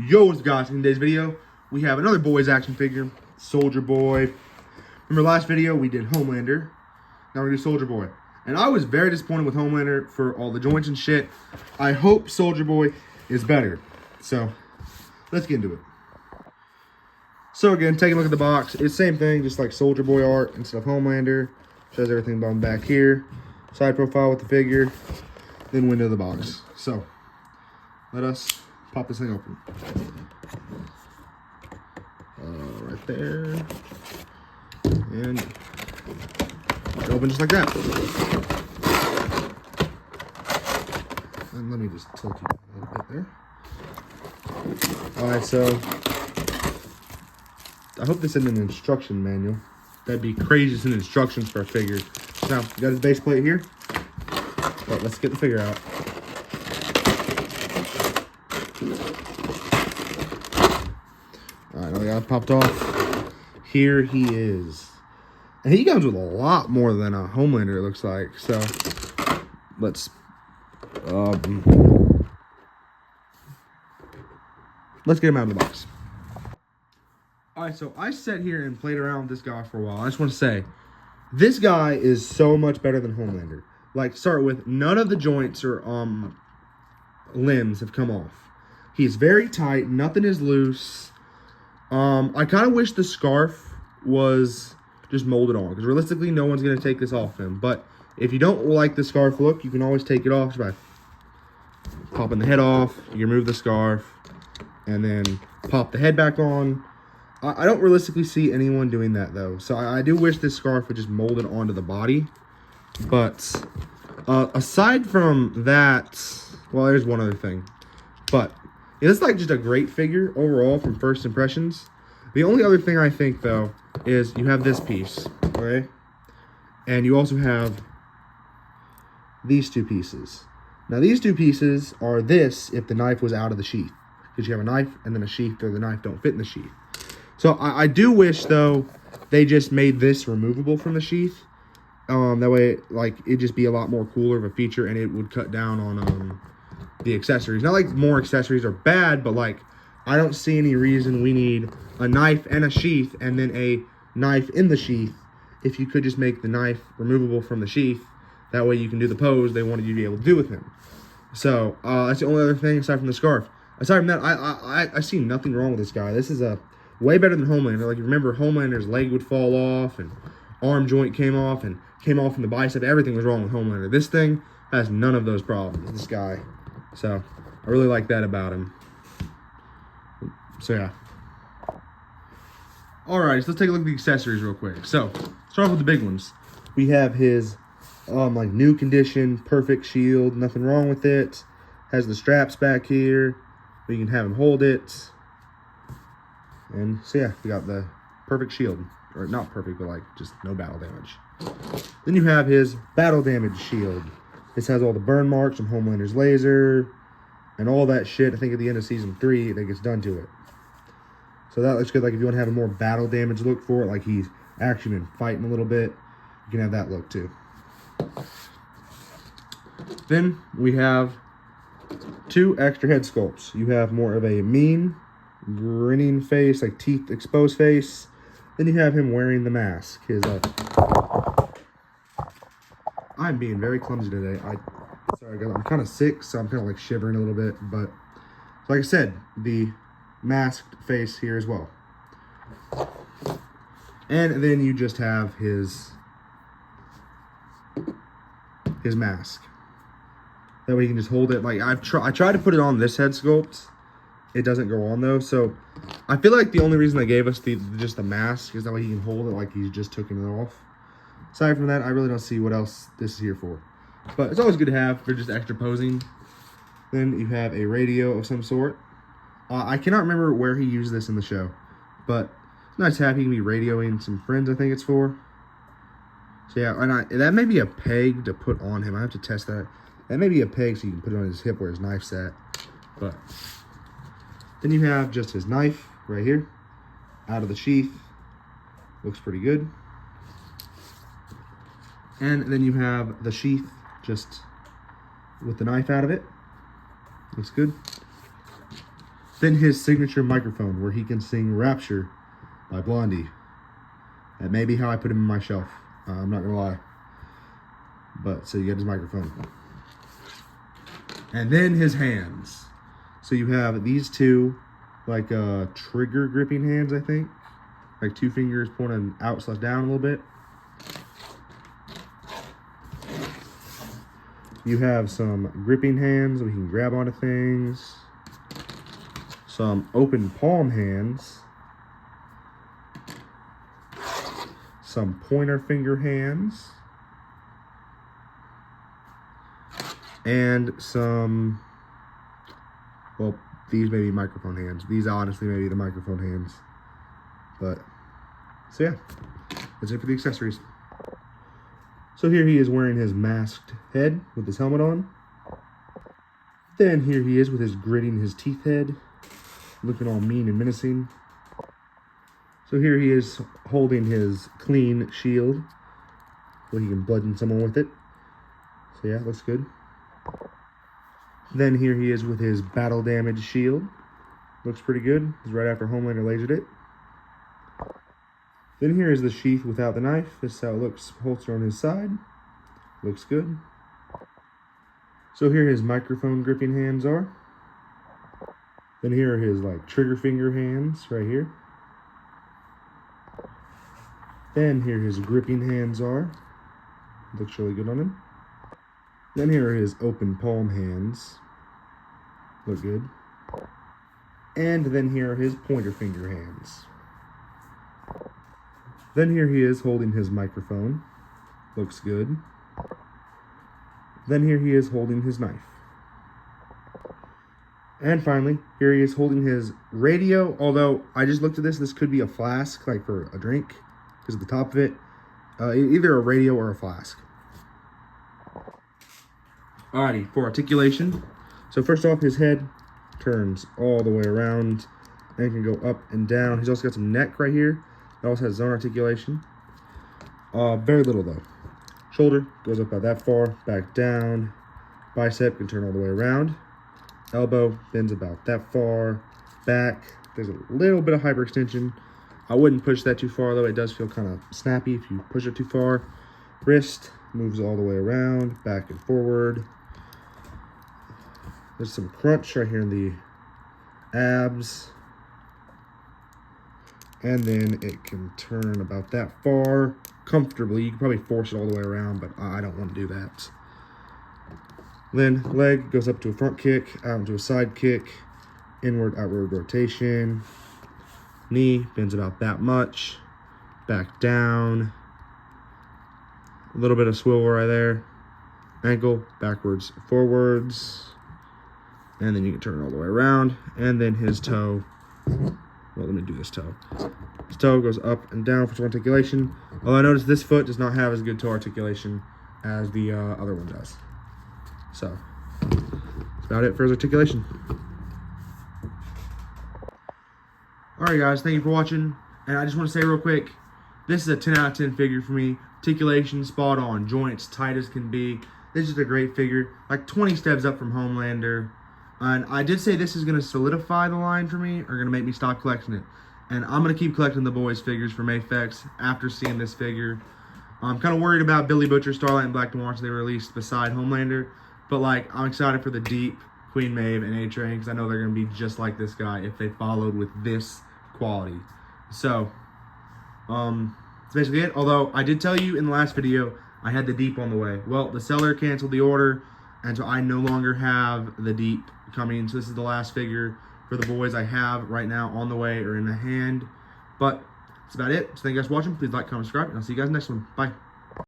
Yo, what's guys? In today's video, we have another boys action figure, Soldier Boy. Remember last video, we did Homelander. Now we're gonna do Soldier Boy. And I was very disappointed with Homelander for all the joints and shit. I hope Soldier Boy is better. So, let's get into it. So again, take a look at the box. It's the same thing, just like Soldier Boy art instead of Homelander. Shows everything on back here. Side profile with the figure. Then window of the box. So, let us pop this thing open. Right there. And it opens just like that. And let me just tilt you a little bit there. Alright, so I hope this isn't an instruction manual. That'd be crazy to send instructions for a figure. Now, you got his base plate here. But let's get the figure out. Alright, now we got it popped off. Here he is. And he comes with a lot more than a Homelander, it looks like. So, let's get him out of the box. Alright, so I sat here and played around with this guy for a while. I just want to say, this guy is so much better than Homelander. Like, start with, none of the joints or limbs have come off. He's very tight. Nothing is loose. I kind of wish the scarf was just molded on, because realistically, no one's going to take this off him. But if you don't like the scarf look, you can always take it off by popping the head off. You remove the scarf, and then pop the head back on. I don't realistically see anyone doing that, though. So I do wish this scarf would just mold it onto the body. But aside from that, well, there's one other thing. But it's like just a great figure overall from first impressions. The only other thing I think, though, is you have this piece, okay? And you also have these two pieces. Now, these two pieces are this if the knife was out of the sheath. Because you have a knife and then a sheath, or the knife don't fit in the sheath. So I do wish, though, they just made this removable from the sheath. That way, like, it'd just be a lot more cooler of a feature, and it would cut down on the accessories. Not like more accessories are bad, but like, I don't see any reason we need a knife and a sheath and then a knife in the sheath if you could just make the knife removable from the sheath. That way you can do the pose they wanted you to be able to do with him. So that's the only other thing aside from the scarf. Aside from that, I see nothing wrong with this guy. This is a way better than Homelander. Like, remember, Homelander's leg would fall off and arm joint came off in the bicep. Everything was wrong with Homelander. This thing has none of those problems, this guy. So I really like that about him. So yeah. Alright, so let's take a look at the accessories real quick. So, start off with the big ones. We have his like new condition, perfect shield, nothing wrong with it. Has the straps back here. We can have him hold it. And so yeah, we got the perfect shield. Or not perfect, but like just no battle damage. Then you have his battle damage shield. This has all the burn marks from Homelander's laser and all that shit. I think at the end of season 3 that gets done to it. So that looks good. Like, if you want to have a more battle damage look for it, like he's actually been fighting a little bit, you can have that look too. Then we have 2 extra head sculpts. You have more of a mean, grinning face, like teeth exposed face. Then you have him wearing the mask. His I'm being very clumsy today. Sorry guys, I'm kind of sick, so I'm kind of like shivering a little bit. But like I said, the masked face here as well. And then you just have his mask. That way you can just hold it. Like, I tried to put it on this head sculpt. It doesn't go on though. So I feel like the only reason they gave us just the mask is that way he can hold it like he's just taking it off. Aside from that, I really don't see what else this is here for. But it's always good to have for just extra posing. Then you have a radio of some sort. I cannot remember where he used this in the show, but it's nice to have him be radioing some friends, I think it's for. So yeah, and that may be a peg to put on him. I have to test that. That may be a peg so you can put it on his hip where his knife's at. But then you have just his knife right here, out of the sheath. Looks pretty good. And then you have the sheath just with the knife out of it. Looks good. Then his signature microphone, where he can sing Rapture by Blondie. That may be how I put him in my shelf. I'm not going to lie. But, so you get his microphone. And then his hands. So you have these two, like trigger gripping hands, I think. Like 2 fingers pointing out / down a little bit. You have some gripping hands where you can grab onto things. Some open palm hands. Some pointer finger hands. And some, well, these may be microphone hands. These honestly may be the microphone hands. But, so yeah, that's it for the accessories. So here he is wearing his masked head with his helmet on. Then here he is with his gritting his teeth head, looking all mean and menacing. So here he is holding his clean shield, where he can bludgeon someone with it. So yeah, looks good. Then here he is with his battle damage shield. Looks pretty good. It's right after Homelander lasered it. Then here is the sheath without the knife. This is how it looks, holster on his side. Looks good. So here his microphone gripping hands are. Then here are his like trigger finger hands right here. Then here his gripping hands are. Looks really good on him. Then here are his open palm hands. Look good. And then here are his pointer finger hands. Then here he is holding his microphone. Looks good. Then here he is holding his knife. And finally, here he is holding his radio. Although, I just looked at this. This could be a flask, like for a drink. Because of the top of it. Either a radio or a flask. Alrighty, for articulation. So first off, his head turns all the way around. And can go up and down. He's also got some neck right here. It also has zone articulation. Very little though. Shoulder goes up about that far, back down. Bicep can turn all the way around. Elbow bends about that far. Back, there's a little bit of hyperextension. I wouldn't push that too far though. It does feel kind of snappy if you push it too far. Wrist moves all the way around, back and forward. There's some crunch right here in the abs. And then it can turn about that far comfortably. You can probably force it all the way around, but I don't want to do that. Then leg goes up to a front kick, out into a side kick, inward, outward rotation. Knee bends about that much, back down. A little bit of swivel right there. Ankle, backwards, forwards. And then you can turn it all the way around. And then his toe. Well, let me do this toe. His toe goes up and down for toe articulation. Although I noticed this foot does not have as good toe articulation as the other one does. So, that's about it for his articulation. Alright guys, thank you for watching. And I just want to say real quick, this is a 10 out of 10 figure for me. Articulation, spot on. Joints, tight as can be. This is a great figure. Like 20 steps up from Homelander. And I did say this is going to solidify the line for me, or going to make me stop collecting it. And I'm going to keep collecting the boys' figures for Maffex after seeing this figure. I'm kind of worried about Billy Butcher, Starlight, and Black Noir, so they released beside Homelander. But, like, I'm excited for the Deep, Queen Maeve, and A-Train, because I know they're going to be just like this guy if they followed with this quality. So, that's basically it. Although, I did tell you in the last video, I had the Deep on the way. Well, the seller canceled the order, and so I no longer have the Deep coming. So this is the last figure for the boys I have right now on the way or in the hand. But that's about it. So thank you guys for watching. Please like, comment, subscribe, and I'll see you guys next one. Bye.